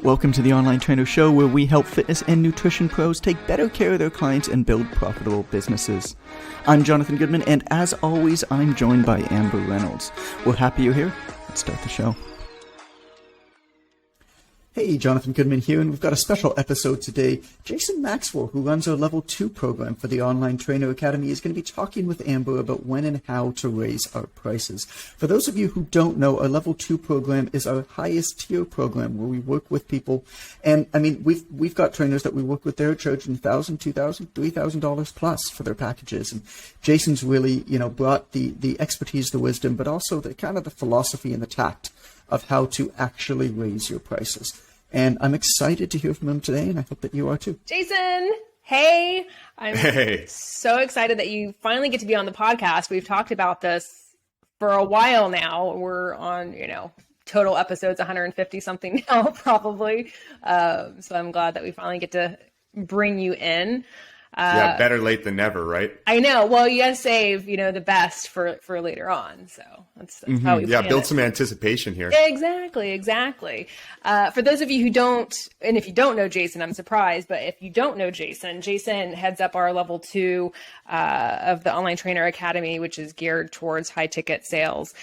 Welcome to the Online Trainer Show, where we help fitness and nutrition pros take better care of their clients and build profitable businesses. I'm Jonathan Goodman, and as always, I'm joined by Amber Reynolds. We're happy you're here. Let's start the show. Hey, Jonathan Goodman here, and we've got a special episode today. Jason Maxwell, who runs our Level 2 program for the Online Trainer Academy, is going to be talking with Amber about when and how to raise our prices. For those of you who don't know, our Level 2 program is our highest tier program where we work with people. And I mean, we've got trainers that we work with there charging $1,000, $2,000, $3,000 plus for their packages. And Jason's really, brought the expertise, the wisdom, but also the kind of the philosophy and the tact of how to actually raise your prices. And I'm excited to hear from him today, and I hope that you are too. Jason, hey. I'm so excited that you finally get to be on the podcast. We've talked about this for a while now. We're on, total episodes 150 something now, probably. So I'm glad that we finally get to bring you in. Yeah, better late than never, right? I know. Well, you gotta save, the best for later on. So that's how we build some anticipation here. Exactly. For those of you who don't, and if you don't know Jason, I'm surprised, but if you don't know Jason heads up our Level 2 of the Online Trainer Academy, which is geared towards high ticket sales.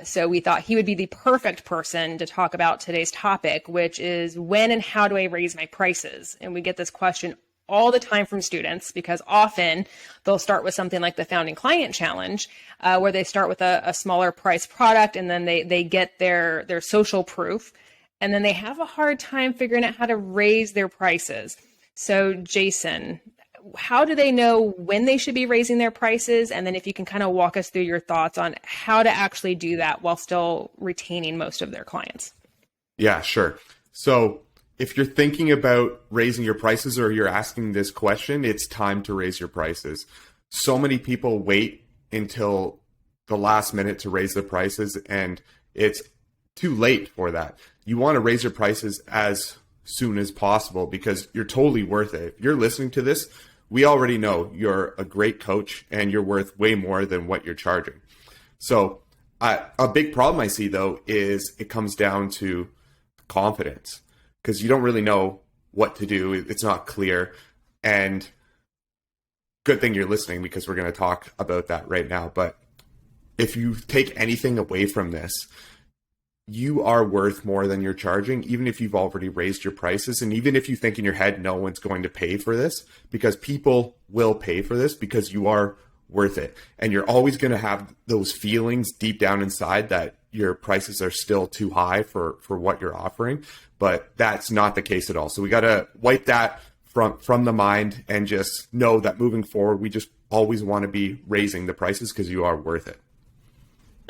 So we thought he would be the perfect person to talk about today's topic, which is when and how do I raise my prices? And we get this question all the time from students, because often they'll start with something like the Founding Client Challenge, where they start with a smaller price product, and then they get their social proof, and then they have a hard time figuring out how to raise their prices. So Jason, how do they know when they should be raising their prices? And then if you can kind of walk us through your thoughts on how to actually do that while still retaining most of their clients. Yeah, sure. So if you're thinking about raising your prices, or you're asking this question, it's time to raise your prices. So many people wait until the last minute to raise their prices, and it's too late for that. You want to raise your prices as soon as possible because you're totally worth it. If you're listening to this, we already know you're a great coach and you're worth way more than what you're charging. So a big problem I see, though, is it comes down to confidence. Because you don't really know what to do. It's not clear. And good thing you're listening, because we're going to talk about that right now. But if you take anything away from this, you are worth more than you're charging, even if you've already raised your prices. And even if you think in your head, no one's going to pay for this, because people will pay for this because you are worth it. And you're always going to have those feelings deep down inside that your prices are still too high for what you're offering. But that's not the case at all. So we got to wipe that from the mind and just know that moving forward, we just always want to be raising the prices because you are worth it.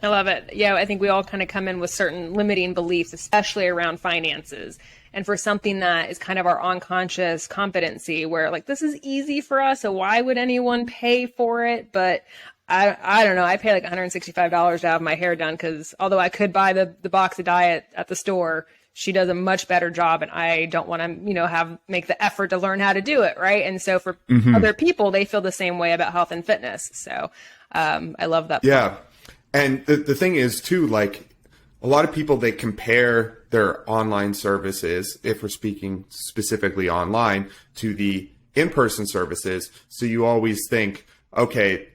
I love it. Yeah, I think we all kind of come in with certain limiting beliefs, especially around finances. And for something that is kind of our unconscious competency, where like, this is easy for us, so why would anyone pay for it? But I don't know. I pay like $165 to have my hair done, because although I could buy the box of dye at the store, she does a much better job, and I don't want to, make the effort to learn how to do it. Right. And so for other people, they feel the same way about health and fitness. So I love that. Yeah. Point. And the thing is too, like a lot of people, they compare their online services, if we're speaking specifically online, to the in-person services. So you always think, okay,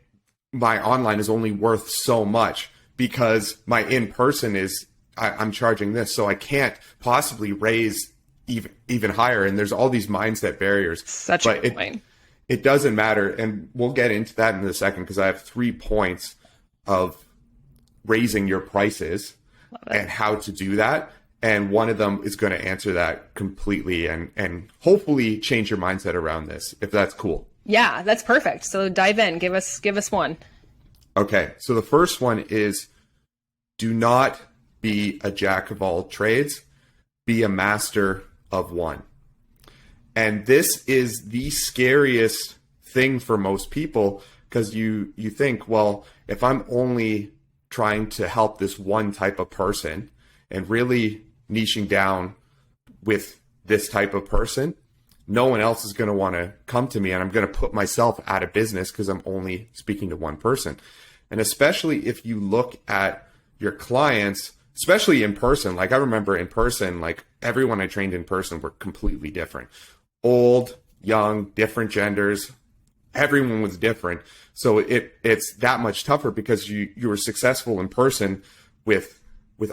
my online is only worth so much because my in-person is, I'm charging this, so I can't possibly raise even higher. And there's all these mindset barriers. Such a good point. It doesn't matter. And we'll get into that in a second, because I have 3 points of raising your prices and how to do that. And one of them is going to answer that completely and hopefully change your mindset around this, if that's cool. Yeah, that's perfect. So dive in. Give us one. Okay. So the first one is, do not be a jack of all trades, be a master of one. And this is the scariest thing for most people, because you think, well, if I'm only trying to help this one type of person and really niching down with this type of person, no one else is going to want to come to me, and I'm going to put myself out of business because I'm only speaking to one person. And especially if you look at your clients, especially in person. Like I remember in person, like everyone I trained in person were completely different. Old, young, different genders. Everyone was different. So it's that much tougher because you were successful in person with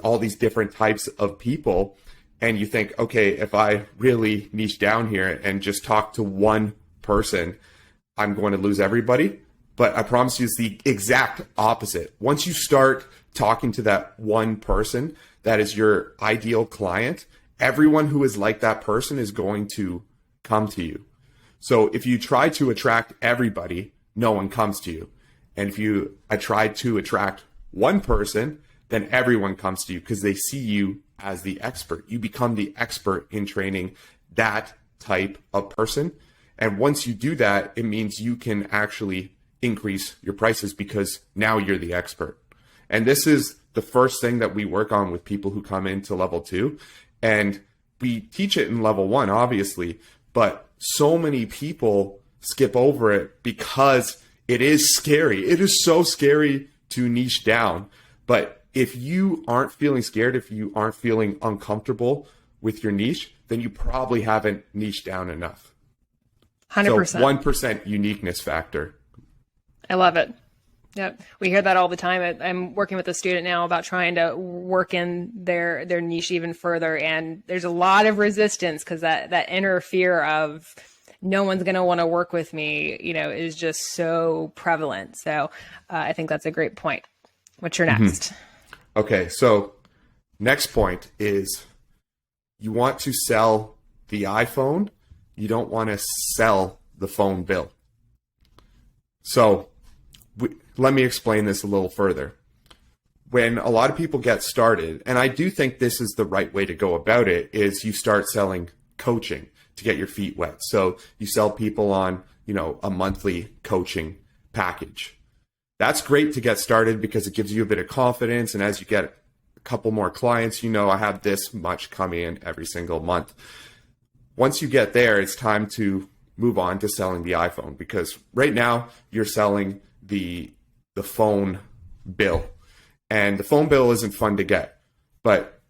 all these different types of people. And you think, okay, if I really niche down here and just talk to one person, I'm going to lose everybody. But I promise you it's the exact opposite. Once you start talking to that one person that is your ideal client, everyone who is like that person is going to come to you. So if you try to attract everybody, no one comes to you. And if you try to attract one person, then everyone comes to you because they see you as the expert. You become the expert in training that type of person. And once you do that, it means you can actually increase your prices because now you're the expert. And this is the first thing that we work on with people who come into level 2. And we teach it in level 1, obviously, but so many people skip over it because it is scary. It is so scary to niche down. But if you aren't feeling scared, if you aren't feeling uncomfortable with your niche, then you probably haven't niched down enough. 100%. So 1% uniqueness factor. I love it. Yep. We hear that all the time. I'm working with a student now about trying to work in their niche even further. And there's a lot of resistance because that inner fear of no one's going to want to work with me, is just so prevalent. So I think that's a great point. What's your next? Okay. So next point is you want to sell the iPhone. You don't want to sell the phone bill. So let me explain this a little further. When a lot of people get started, and I do think this is the right way to go about it, is you start selling coaching to get your feet wet. So you sell people on, a monthly coaching package. That's great to get started because it gives you a bit of confidence. And as you get a couple more clients, I have this much coming in every single month. Once you get there, it's time to move on to selling the iPhone because right now you're selling the phone bill, and the phone bill isn't fun to get. But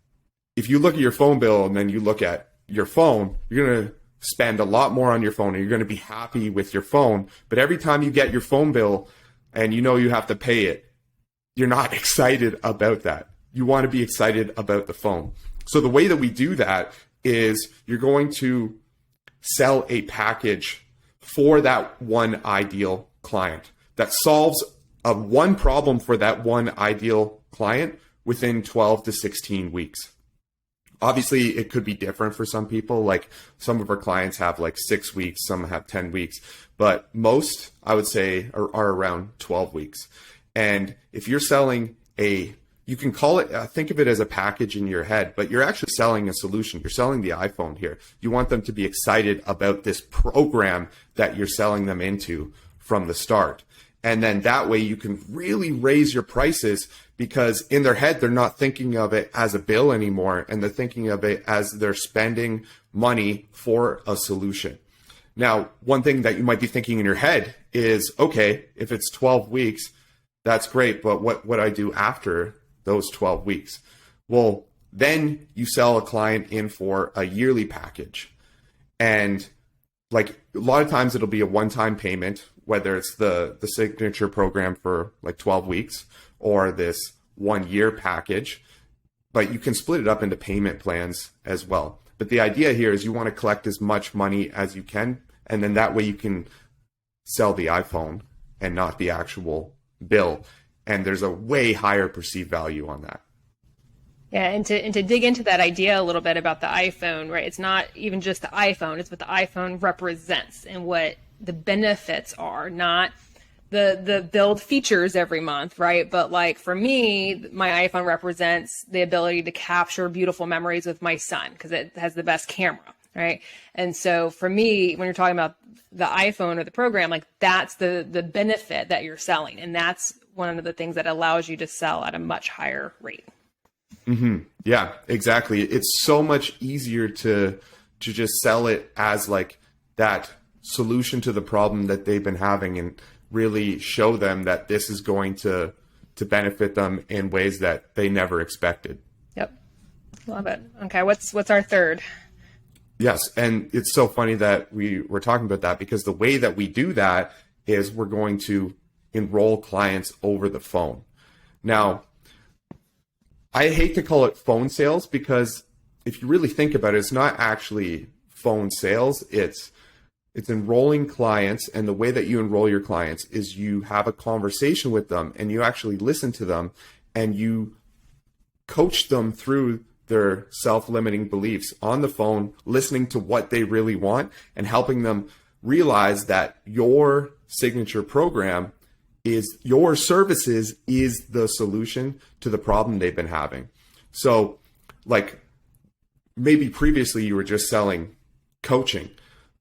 if you look at your phone bill and then you look at your phone, you're going to spend a lot more on your phone and you're going to be happy with your phone. But every time you get your phone bill and you have to pay it, you're not excited about that. You want to be excited about the phone. So the way that we do that is you're going to sell a package for that one ideal client that solves one problem for that one ideal client within 12 to 16 weeks. Obviously, it could be different for some people. Like some of our clients have like 6 weeks, some have 10 weeks, but most, I would say, are around 12 weeks. And if you're selling you can call it, think of it as a package in your head, but you're actually selling a solution. You're selling the iPhone here. You want them to be excited about this program that you're selling them into from the start. And then that way you can really raise your prices because in their head, they're not thinking of it as a bill anymore. And they're thinking of it as they're spending money for a solution. Now, one thing that you might be thinking in your head is, okay, if it's 12 weeks, that's great. But what would I do after those 12 weeks? Well, then you sell a client in for a yearly package. And like a lot of times it'll be a one-time payment, whether it's the signature program for like 12 weeks or this 1 year package, but you can split it up into payment plans as well. But the idea here is you want to collect as much money as you can. And then that way you can sell the iPhone and not the actual bill. And there's a way higher perceived value on that. Yeah, and to dig into that idea a little bit about the iPhone, right? It's not even just the iPhone, it's what the iPhone represents and what the benefits are, not the build features every month, right? But like for me, my iPhone represents the ability to capture beautiful memories with my son because it has the best camera, right? And so for me, when you're talking about the iPhone or the program, like that's the benefit that you're selling. And that's one of the things that allows you to sell at a much higher rate. Mm-hmm. Yeah, exactly. It's so much easier to just sell it as like that solution to the problem that they've been having and really show them that this is going to benefit them in ways that they never expected. Love it. Okay. What's our third? Yes. And it's so funny that we were talking about that, because the way that we do that is we're going to enroll clients over the phone. Now, I hate to call it phone sales, because if you really think about it, it's not actually phone sales. It's enrolling clients. And the way that you enroll your clients is you have a conversation with them and you actually listen to them and you coach them through their self-limiting beliefs on the phone, listening to what they really want and helping them realize that your signature program is your services is the solution to the problem they've been having. So like maybe previously you were just selling coaching,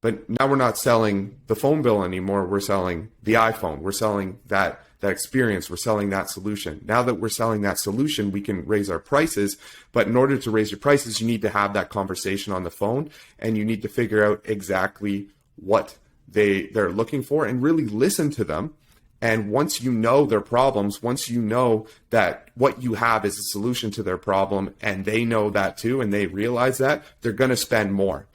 but now we're not selling the phone bill anymore. We're selling the iPhone. We're selling that experience. We're selling that solution. Now that we're selling that solution, we can raise our prices. But in order to raise your prices, you need to have that conversation on the phone and you need to figure out exactly what they're looking for and really listen to them. And once you know their problems, once you know that what you have is a solution to their problem and they know that too, and they realize that, they're going to spend more.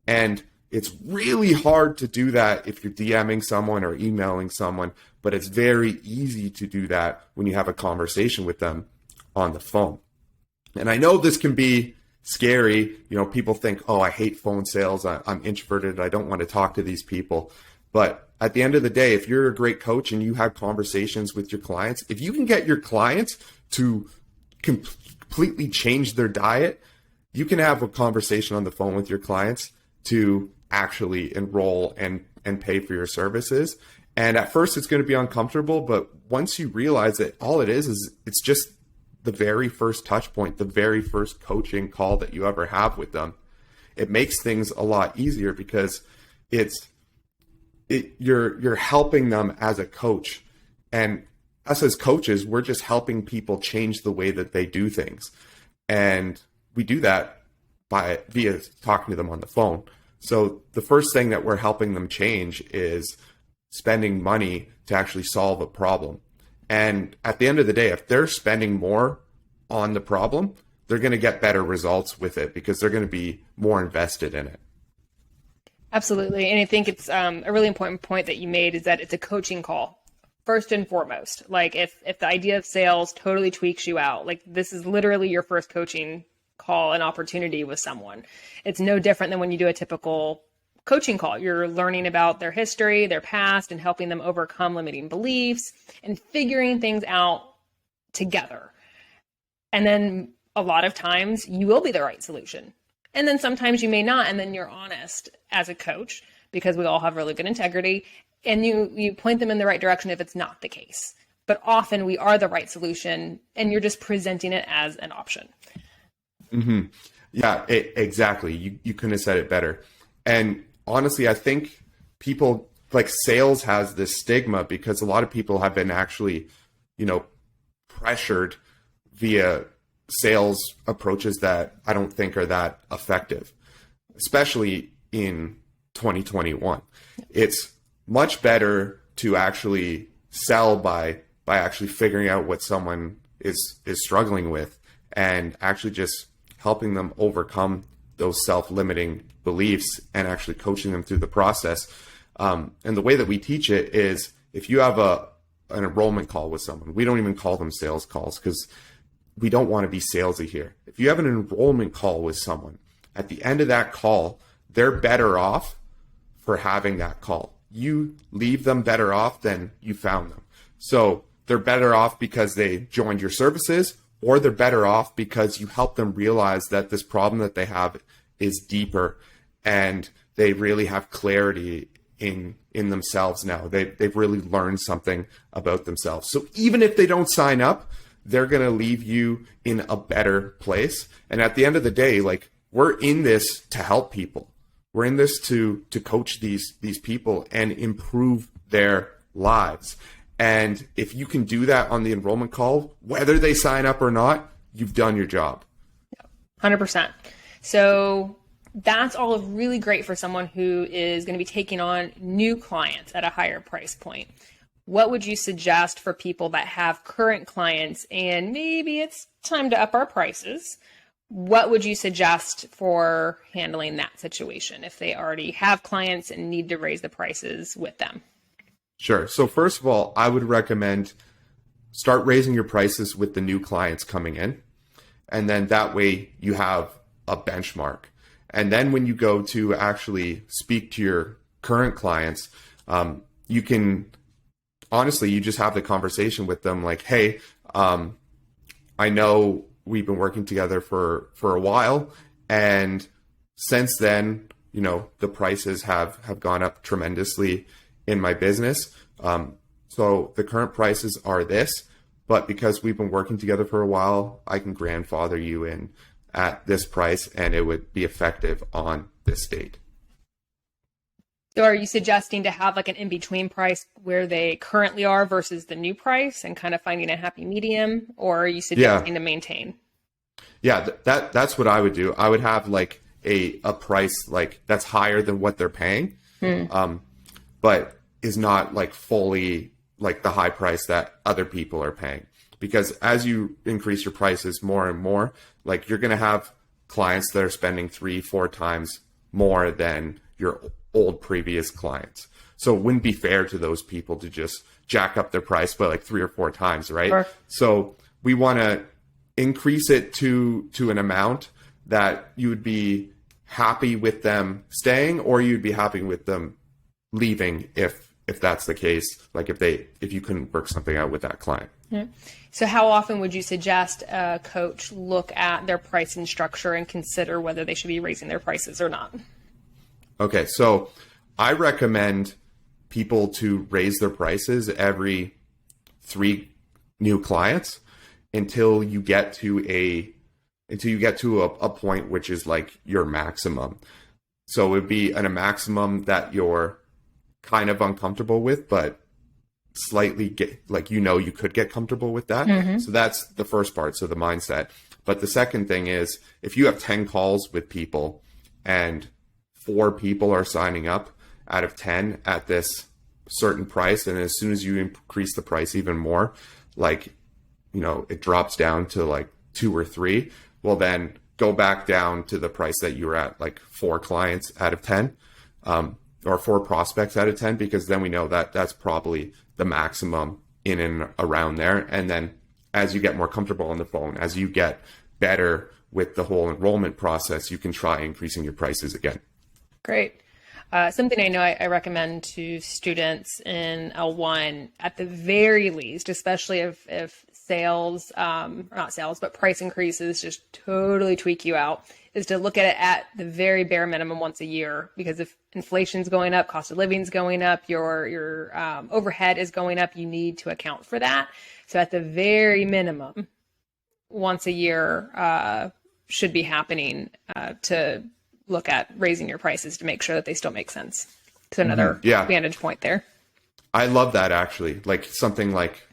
And it's really hard to do that if you're DMing someone or emailing someone, but it's very easy to do that when you have a conversation with them on the phone. And I know this can be scary. You know, people think, oh, I hate phone sales. I'm introverted. I don't want to talk to these people. But at the end of the day, if you're a great coach and you have conversations with your clients, if you can get your clients to completely change their diet, you can have a conversation on the phone with your clients to actually enroll and pay for your services. And at first it's going to be uncomfortable, but once you realize that all it is it's just the very first touch point, the very first coaching call that you ever have with them, it makes things a lot easier because you're helping them as a coach. And us as coaches, we're just helping people change the way that they do things. And we do that via talking to them on the phone. So the first thing that we're helping them change is spending money to actually solve a problem. And at the end of the day, if they're spending more on the problem, they're going to get better results with it because they're going to be more invested in it. Absolutely. And I think it's a really important point that you made is that it's a coaching call first and foremost. Like if the idea of sales totally tweaks you out, like this is literally your first coaching call and opportunity with someone. It's no different than when you do a typical coaching call. You're learning about their history, their past, and helping them overcome limiting beliefs and figuring things out together. And then a lot of times you will be the right solution. And then sometimes you may not. And then you're honest as a coach because we all have really good integrity and you point them in the right direction if it's not the case. But often we are the right solution and you're just presenting it as an option. Mm-hmm. Yeah, exactly. You couldn't have said it better. And honestly, I think people like sales has this stigma because a lot of people have been actually, pressured via sales approaches that I don't think are that effective, especially in 2021. It's much better to actually sell by actually figuring out what someone is struggling with and actually just helping them overcome those self-limiting beliefs and actually coaching them through the process. And the way that we teach it is if you have an enrollment call with someone, we don't even call them sales calls because we don't want to be salesy here. If you have an enrollment call with someone, at the end of that call, they're better off for having that call. You leave them better off than you found them. So they're better off because they joined your services, or they're better off because you help them realize that this problem that they have is deeper and they really have clarity in themselves now. They've really learned something about themselves. So even if they don't sign up, they're going to leave you in a better place. And at the end of the day, like we're in this to help people. We're in this to coach these people and improve their lives. And if you can do that on the enrollment call, whether they sign up or not, you've done your job. 100%. So that's all really great for someone who is going to be taking on new clients at a higher price point. What would you suggest for people that have current clients and maybe it's time to up our prices, what would you suggest for handling that situation if they already have clients and need to raise the prices with them? Sure. So first of all, I would recommend start raising your prices with the new clients coming in. And then that way you have a benchmark. And then when you go to actually speak to your current clients, you can honestly, you just have the conversation with them like, hey, I know we've been working together for a while. And since then, you know, the prices have gone up tremendously in my business. So the current prices are this, but because we've been working together for a while, I can grandfather you in at this price and it would be effective on this date. So are you suggesting to have like an in-between price where they currently are versus the new price and kind of finding a happy medium, or are you suggesting to maintain? Yeah, that's what I would do. I would have like a price like that's higher than what they're paying, but is not like fully like the high price that other people are paying. Because as you increase your prices more and more, like you're going to have clients that are spending 3-4 times more than your old previous clients. So it wouldn't be fair to those people to just jack up their price by like 3 or 4 times, right? Sure. So we want to increase it to an amount that you would be happy with them staying, or you'd be happy with them leaving if that's the case, like if you couldn't work something out with that client. Yeah. So how often would you suggest a coach look at their pricing structure and consider whether they should be raising their prices or not? Okay, so I recommend people to raise their prices every 3 new clients until you get to a point which is like your maximum. So it would be at a maximum that you're kind of uncomfortable with, but slightly you could get comfortable with that. Mm-hmm. So that's the first part, so the mindset. But the second thing is, if you have 10 calls with people and 4 people are signing up out of 10 at this certain price, and as soon as you increase the price even more, like, you know, it drops down to like 2 or 3, well then go back down to the price that you were at, like 4 clients out of 10, or 4 prospects out of 10, because then we know that that's probably the maximum in and around there. And then as you get more comfortable on the phone, as you get better with the whole enrollment process, you can try increasing your prices again. Great. Something I know I recommend to students in L1 at the very least, especially if sales, or not sales, but price increases just totally tweak you out, is to look at it at the very bare minimum once a year. Because if inflation's going up, cost of living's going up, your overhead is going up, you need to account for that. So at the very minimum, once a year should be happening to look at raising your prices to make sure that they still make sense. So another vantage point there. I love that, actually. Like something like,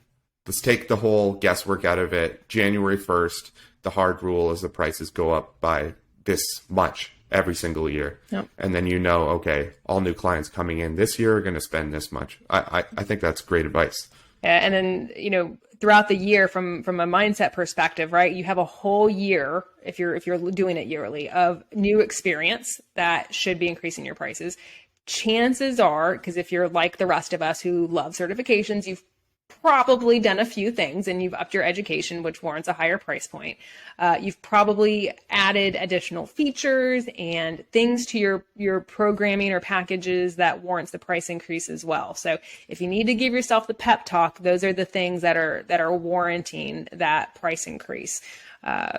let's take the whole guesswork out of it. January 1st, the hard rule is the prices go up by this much every single year. Yep. And then you know, okay, all new clients coming in this year are going to spend this much. I think that's great advice. Yeah, and then, you know, throughout the year from a mindset perspective, right? You have a whole year, if you're doing it yearly, of new experience that should be increasing your prices. Chances are, because if you're like the rest of us who love certifications, you've probably done a few things and you've upped your education, which warrants a higher price point. You've probably added additional features and things to your programming or packages that warrants the price increase as well. So if you need to give yourself the pep talk, those are the things that are warranting that price increase.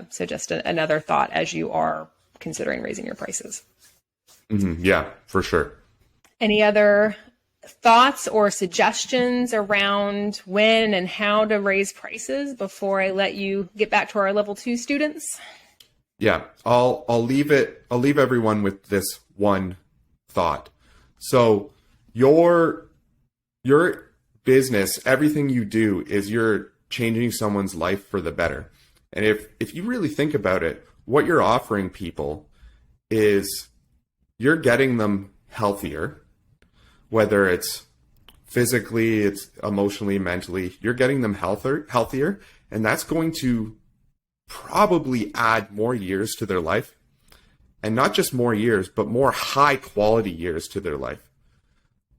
So just another thought as you are considering raising your prices. Mm-hmm. Yeah, for sure. Any other thoughts or suggestions around when and how to raise prices before I let you get back to our level 2 students? Yeah, I'll leave everyone with this one thought. So your business, everything you do is you're changing someone's life for the better. And if you really think about it, what you're offering people is you're getting them healthier. Whether it's physically, it's emotionally, mentally, you're getting them healthier, and that's going to probably add more years to their life. And not just more years, but more high quality years to their life.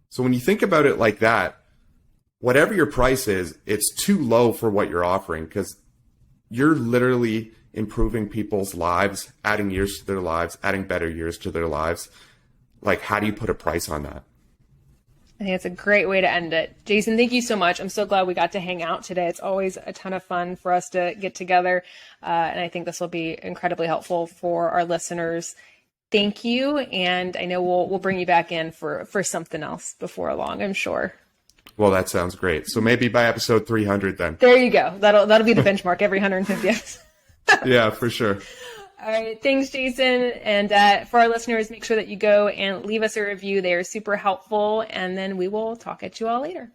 So when you think about it like that, whatever your price is, it's too low for what you're offering, because you're literally improving people's lives, adding years to their lives, adding better years to their lives. Like, how do you put a price on that? I think it's a great way to end it. Jason, thank you so much. I'm so glad we got to hang out today. It's always a ton of fun for us to get together. And I think this will be incredibly helpful for our listeners. Thank you. And I know we'll bring you back in for something else before long, I'm sure. Well, that sounds great. So maybe by episode 300 then. There you go. That'll be the benchmark every 150 episodes. Yeah, for sure. All right. Thanks, Jason. And for our listeners, make sure that you go and leave us a review. They are super helpful. And then we will talk at you all later.